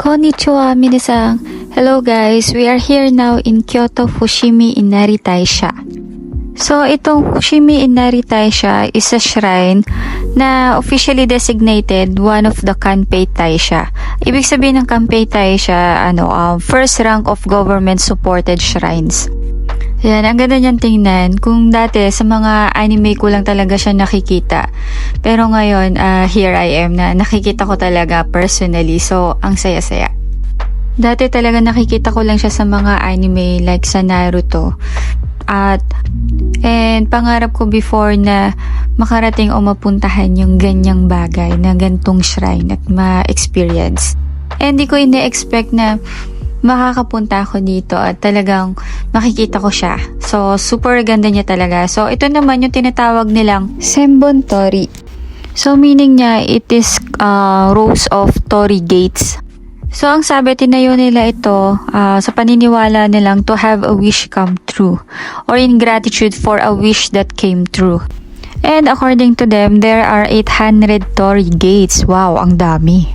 Konnichiwa, minasan. Hello guys, we are here now in Kyoto Fushimi Inari Taisha. So, itong Fushimi Inari Taisha is a shrine na officially designated one of the Kanpei Taisha. Ibig sabihin ng Kanpei Taisha, first rank of government-supported shrines. Yan, ang ganda niyang tingnan. Kung dati, sa mga anime ko lang talaga siya nakikita. Pero ngayon, here I am na nakikita ko talaga personally. So, ang saya-saya. Dati talaga nakikita ko lang siya sa mga anime like sa Naruto. And pangarap ko before na makarating o mapuntahan yung ganyang bagay na gantong shrine at ma-experience. And di ko ine-expect na makakapunta ako dito at talagang makikita ko siya. So, super ganda niya talaga. So, ito naman yung tinatawag nilang Senbon Torii. So, meaning niya, it is rows of Torii gates. So, ang sabi, tinayo nila ito sa paniniwala nilang to have a wish come true or in gratitude for a wish that came true. And according to them, there are 800 Torii gates. Wow, ang dami.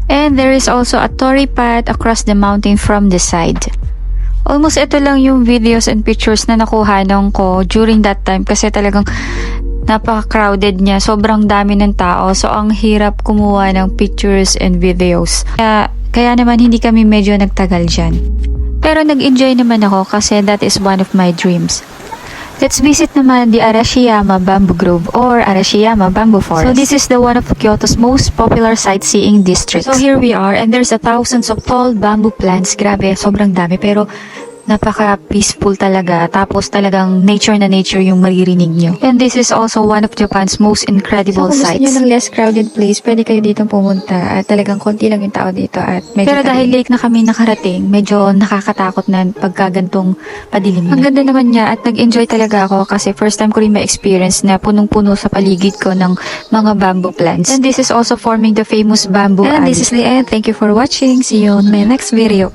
And there is also a Torii path across the mountain from the side. Almost ito lang yung videos and pictures na nakuhanan ko during that time kasi talagang napaka-crowded niya. Sobrang dami ng tao. So, ang hirap kumuha ng pictures and videos. Kaya naman hindi kami medyo nagtagal dyan. Pero nag-enjoy naman ako kasi that is one of my dreams. Let's visit naman the Arashiyama Bamboo Grove or Arashiyama Bamboo Forest. So this is the one of Kyoto's most popular sightseeing districts. So here we are and there's thousands of tall bamboo plants. Grabe, sobrang dami pero napaka-peaceful talaga. Tapos talagang nature na nature yung maririnig nyo. And this is also one of Japan's most incredible sights. So kung gusto nyo ng less crowded place, pwede kayo dito pumunta at talagang konti lang yung tao dito at medyo pero dahil late na kami nakarating, medyo nakakatakot na pagkagantong padilim na. Ang ganda naman niya at nag-enjoy talaga ako kasi first time ko rin ma-experience na punong-puno sa paligid ko ng mga bamboo plants. And this is also forming the famous bamboo alley. And this is the end. Thank you for watching. See you on my next video.